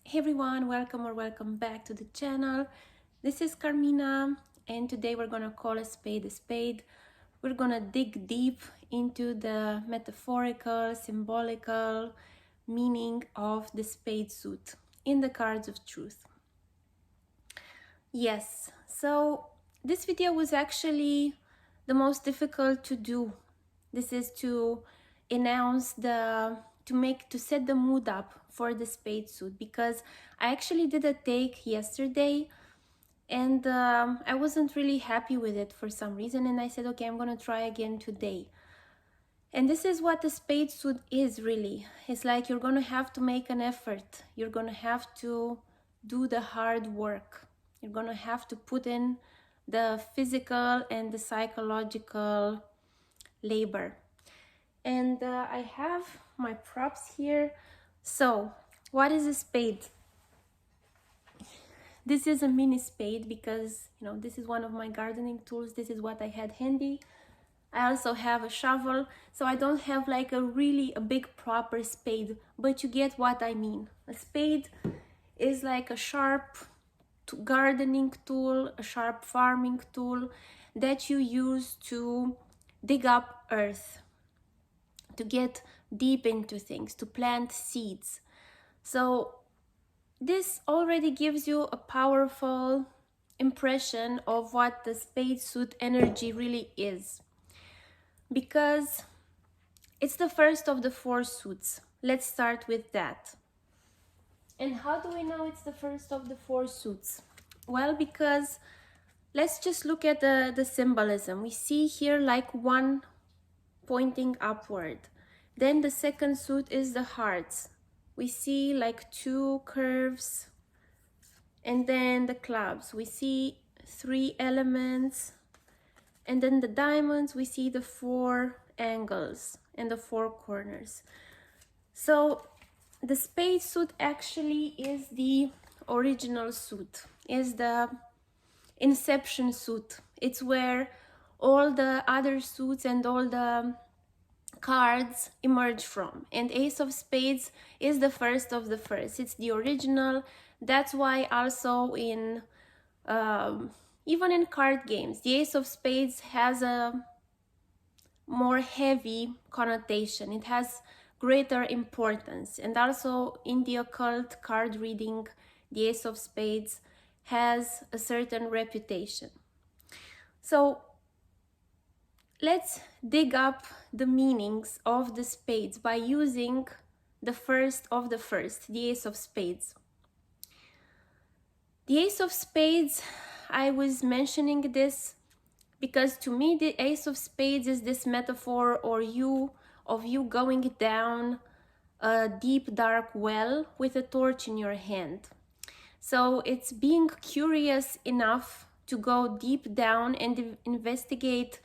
Hey everyone, welcome or welcome back to the channel. This is Carmina, and today we're gonna call a spade a spade. We're gonna dig deep into the metaphorical, symbolical meaning of the spade suit in the cards of truth. Yes, so this video was actually the most difficult to do. This is to announce to set the mood up for the spade suit, because I actually did a take yesterday and I wasn't really happy with it for some reason, and I said, okay, I'm gonna try again today. And this is what the spade suit is really. It's like you're gonna have to make an effort. You're gonna have to do the hard work. You're gonna have to put in the physical and the psychological labor. And I have my props here. So what is a spade? This is a mini spade because, this is one of my gardening tools. This is what I had handy. I also have a shovel, so I don't have like a big proper spade, but you get what I mean. A spade is like a sharp gardening tool, a sharp farming tool that you use to dig up earth, to get deep into things, to plant seeds. So this already gives you a powerful impression of what the spade suit energy really is, because it's the first of the four suits. Let's start with that. And how do we know it's the first of the four suits? Well, because let's just look at the symbolism. We see here like one pointing upward. Then the second suit is the hearts. We see like two curves. And then the clubs. We see three elements. And then the diamonds, we see the four angles and the four corners. So the spade suit actually is the original suit, is the inception suit. It's where all the other suits and all the cards emerge from. And Ace of Spades is the first of the first. It's the original. That's why also in even in card games, the Ace of Spades has a more heavy connotation. It has greater importance. And also in the occult card reading, the Ace of Spades has a certain reputation. So let's dig up the meanings of the spades by using the first of the first, the Ace of Spades. The Ace of Spades, I was mentioning this because to me the Ace of Spades is this metaphor of you going down a deep dark well with a torch in your hand. So it's being curious enough to go deep down and investigate,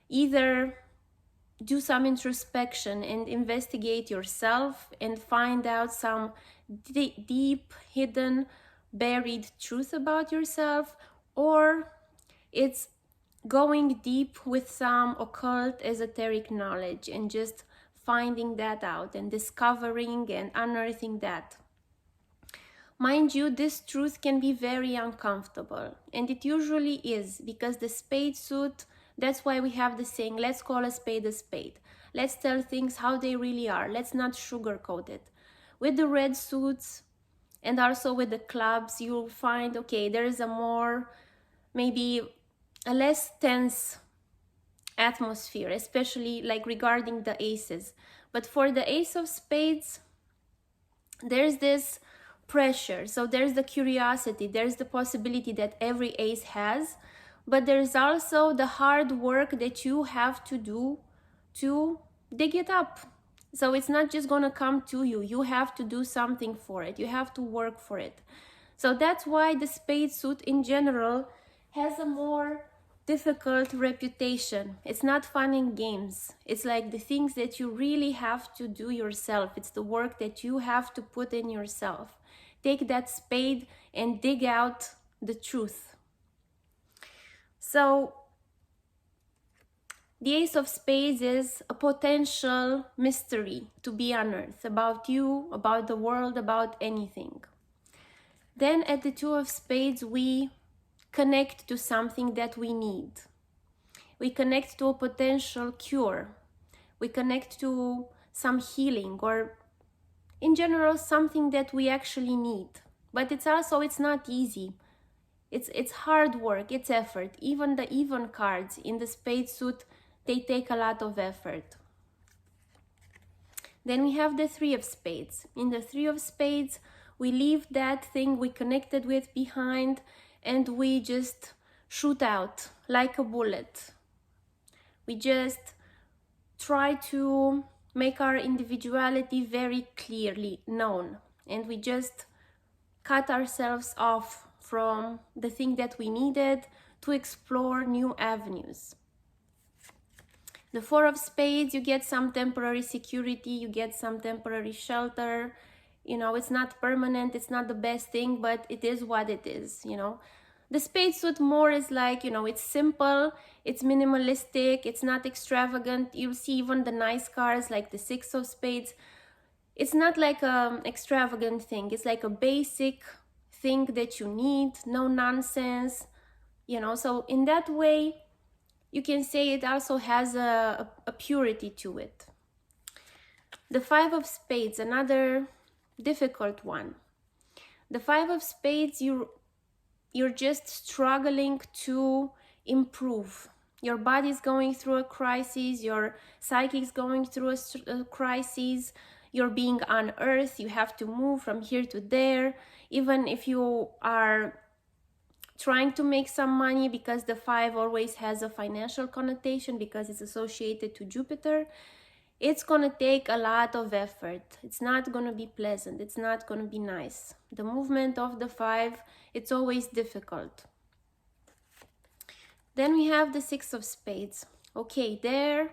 either do some introspection and investigate yourself and find out some deep hidden buried truth about yourself, or it's going deep with some occult esoteric knowledge and just finding that out and discovering and unearthing that. Mind you, this truth can be very uncomfortable, and it usually is, because the spade suit, that's why we have the saying, let's call a spade a spade. Let's tell things how they really are. Let's not sugarcoat it. With the red suits and also with the clubs, you'll find, okay, there is a more, maybe a less tense atmosphere, especially like regarding the aces. But for the Ace of Spades, there's this pressure. So there's the curiosity, there's the possibility that every ace has, but there's also the hard work that you have to do to dig it up. So it's not just gonna come to you. You have to do something for it. You have to work for it. So that's why the spade suit in general has a more difficult reputation. It's not fun and games. It's like the things that you really have to do yourself. It's the work that you have to put in yourself. Take that spade and dig out the truth. So the Ace of Spades is a potential mystery to be unearthed about you, about the world, about anything. Then at the Two of Spades, we connect to something that we need. We connect to a potential cure. We connect to some healing, or in general, something that we actually need. But it's not easy. It's hard work, it's effort. Even the even cards in the spade suit, they take a lot of effort. Then we have the Three of Spades. In the Three of Spades, we leave that thing we connected with behind and we just shoot out like a bullet. We just try to make our individuality very clearly known, and we just cut ourselves off from the thing that we needed to explore new avenues. The Four of Spades, you get some temporary security, you get some temporary shelter. You know, it's not permanent, it's not the best thing, but it is what it is, you know. The spade suit more is like, you know, it's simple, it's minimalistic, it's not extravagant. You'll see even the nice cards like the Six of Spades. It's not like an extravagant thing. It's like a basic thing that you need, no nonsense, you know. So in that way, you can say it also has a purity to it. The Five of Spades, another difficult one. The Five of Spades, you're just struggling to improve. Your body's going through a crisis, your psyche's going through a crisis, you're being unearthed, you have to move from here to there. Even if you are trying to make some money, because the five always has a financial connotation because it's associated to Jupiter, it's gonna take a lot of effort. It's not gonna be pleasant, it's not gonna be nice. The movement of the five, it's always difficult. Then we have the Six of Spades. Okay, there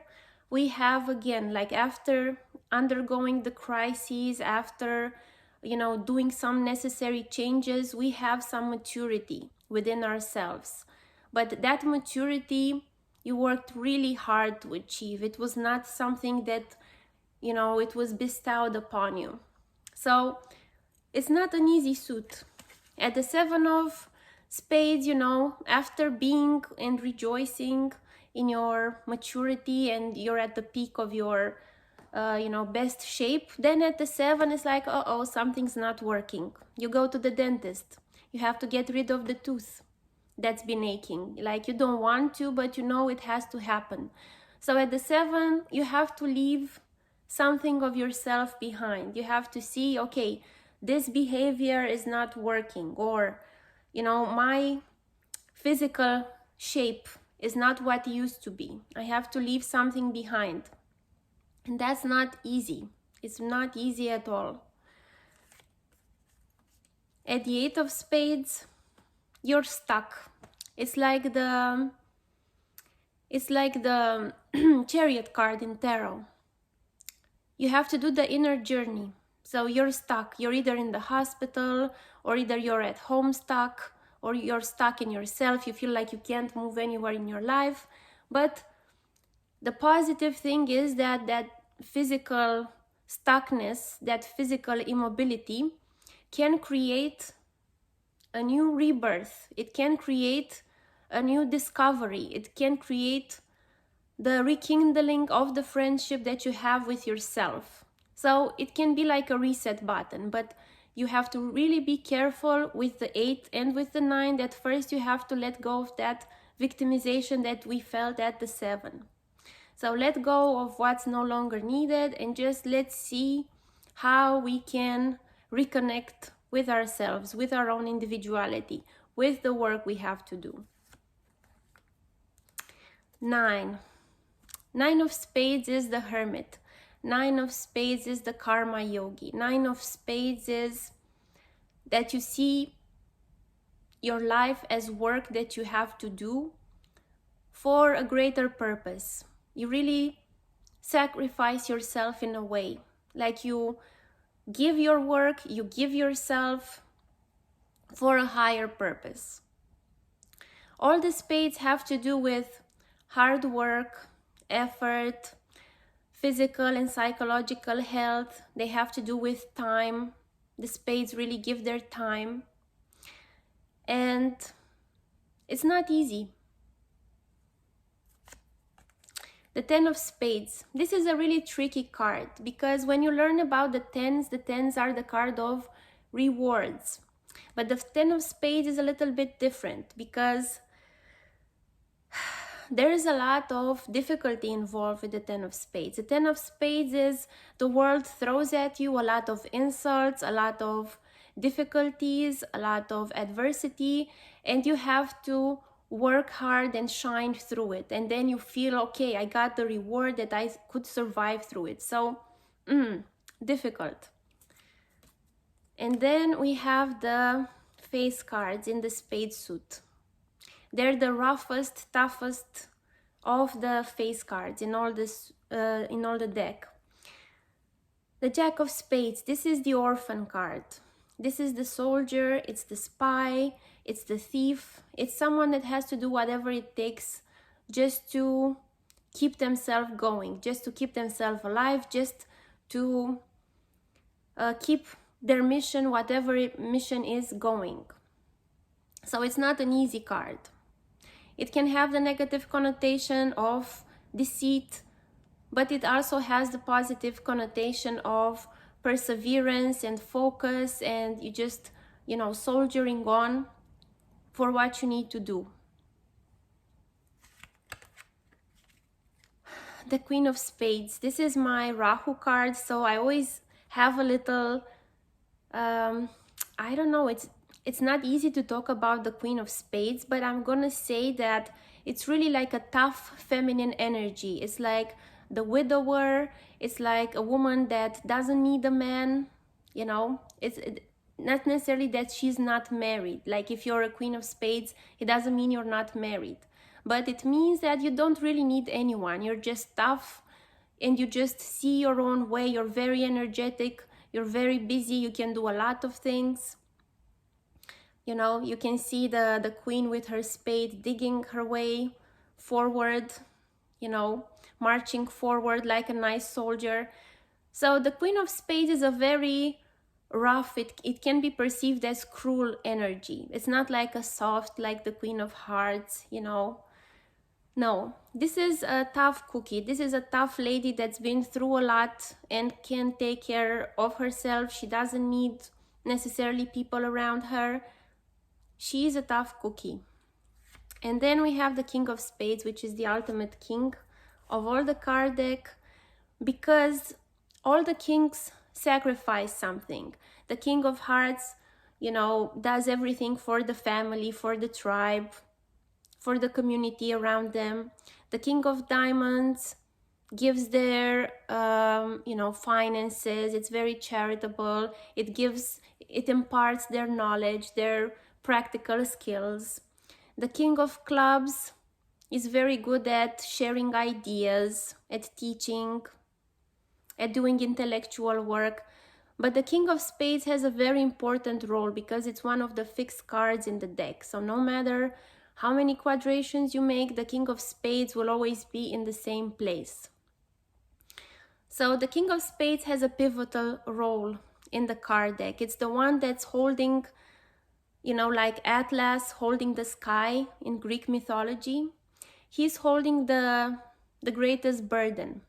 we have again, like after undergoing the crises, after, you know, doing some necessary changes, we have some maturity within ourselves. But that maturity, you worked really hard to achieve. It was not something that, you know, it was bestowed upon you. So it's not an easy suit. At the Seven of Spades, you know, after being and rejoicing in your maturity and you're at the peak of your you know, best shape, then at the seven it's like, uh-oh, something's not working. You go to the dentist, you have to get rid of the tooth that's been aching. Like, you don't want to, but you know it has to happen. So at the seven, you have to leave something of yourself behind. You have to see, okay, this behavior is not working, or, you know, my physical shape is not what it used to be. I have to leave something behind. And that's not easy. It's not easy at all. At the Eight of Spades, you're stuck. It's like the Chariot card in tarot. You have to do the inner journey. So you're stuck. You're either in the hospital, or either you're at home stuck, or you're stuck in yourself. You feel like you can't move anywhere in your life. But the positive thing is that that physical stuckness, that physical immobility, can create a new rebirth. It can create a new discovery. It can create the rekindling of the friendship that you have with yourself. So it can be like a reset button, but you have to really be careful with the 8 and with the 9, that first you have to let go of that victimization that we felt at the 7. So let go of what's no longer needed, and just let's see how we can reconnect with ourselves, with our own individuality, with the work we have to do. 9. 9 of Spades is the Hermit. 9 of Spades is the Karma Yogi. 9 of Spades is that you see your life as work that you have to do for a greater purpose. You really sacrifice yourself in a way, like you give your work, you give yourself for a higher purpose. All the spades have to do with hard work, effort, physical and psychological health. They have to do with time. The spades really give their time. and it's not easy. The Ten of Spades. This is a really tricky card because when you learn about the tens are the card of rewards. But the Ten of Spades is a little bit different because there is a lot of difficulty involved with the Ten of Spades. The Ten of Spades is the world throws at you a lot of insults, a lot of difficulties, a lot of adversity, and you have to work hard and shine through it. And then you feel, okay, I got the reward that I could survive through it. So, difficult. And then we have the face cards in the spade suit. They're the roughest, toughest of the face cards in all the deck. The Jack of Spades. This is the orphan card. This is the soldier. It's the spy. It's the thief. It's someone that has to do whatever it takes just to keep themselves going, just to keep themselves alive, just to keep their mission, whatever mission is, going. So it's not an easy card. It can have the negative connotation of deceit, but it also has the positive connotation of perseverance and focus, and you just, soldiering on for what you need to do. The Queen of Spades. This is my Rahu card, so I always have a little, I don't know, it's not easy to talk about the Queen of Spades, but I'm gonna say that it's really like a tough feminine energy. It's like the widower. It's like a woman that doesn't need a man, It's not necessarily that she's not married. Like if you're a Queen of Spades, it doesn't mean you're not married. But it means that you don't really need anyone. You're just tough and you just see your own way. You're very energetic. You're very busy. You can do a lot of things. You can see the queen with her spade digging her way forward, marching forward like a nice soldier. So the Queen of Spades is a very rough, it can be perceived as cruel energy. It's not like a soft, like the Queen of Hearts, No, this is a tough cookie. This is a tough lady that's been through a lot and can take care of herself. She doesn't need necessarily people around her. She is a tough cookie. And then we have the King of Spades, which is the ultimate king of all the card deck, because all the kings sacrifice something. The King of Hearts, does everything for the family, for the tribe, for the community around them. The King of Diamonds gives their, finances. It's very charitable. It imparts their knowledge, their practical skills. The King of Clubs is very good at sharing ideas, at teaching, at doing intellectual work. But the King of Spades has a very important role because it's one of the fixed cards in the deck. So no matter how many quadrations you make, the King of Spades will always be in the same place. So the King of Spades has a pivotal role in the card deck. It's the one that's holding, like Atlas holding the sky in Greek mythology. He's holding the greatest burden,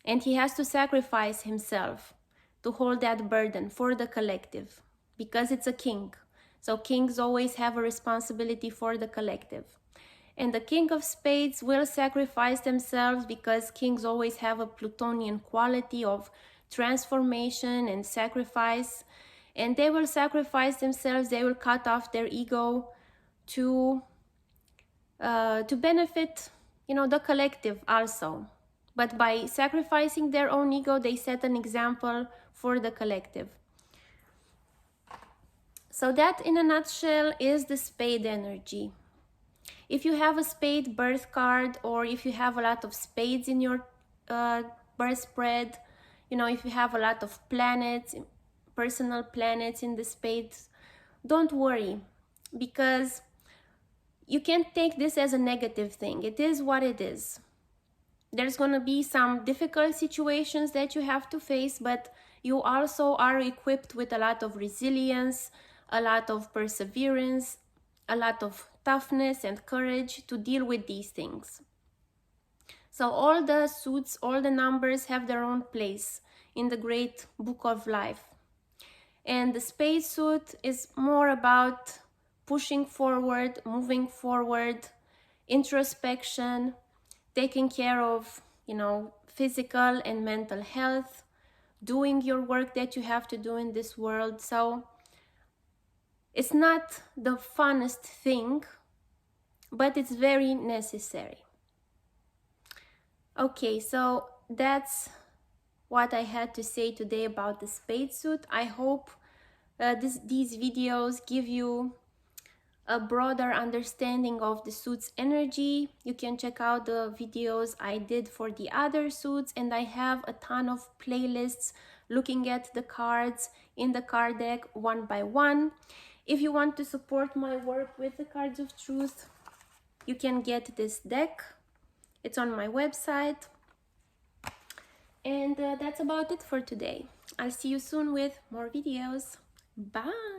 and he has to sacrifice himself to hold that burden for the collective because it's a king. So kings always have a responsibility for the collective. And the King of Spades will sacrifice themselves because kings always have a Plutonian quality of transformation and sacrifice. And they will sacrifice themselves. They will cut off their ego to benefit, the collective also. But by sacrificing their own ego, they set an example for the collective. So that, in a nutshell, is the spade energy. If you have a spade birth card, or if you have a lot of spades in your birth spread, if you have a lot of planets, personal planets in the spades, don't worry, because you can't take this as a negative thing. It is what it is. There's going to be some difficult situations that you have to face, but you also are equipped with a lot of resilience, a lot of perseverance, a lot of toughness and courage to deal with these things. So all the suits, all the numbers have their own place in the great book of life. And the Spade suit is more about pushing forward, moving forward, introspection, taking care of, physical and mental health, doing your work that you have to do in this world. So it's not the funnest thing, but it's very necessary. Okay, so that's what I had to say today about the Spade suit. I hope these videos give you a broader understanding of the suit's energy. You can check out the videos I did for the other suits, and I have a ton of playlists looking at the cards in the card deck one by one. If you want to support my work with the Cards of Truth, you can get this deck. It's on my website. And that's about it for today. I'll see you soon with more videos. Bye!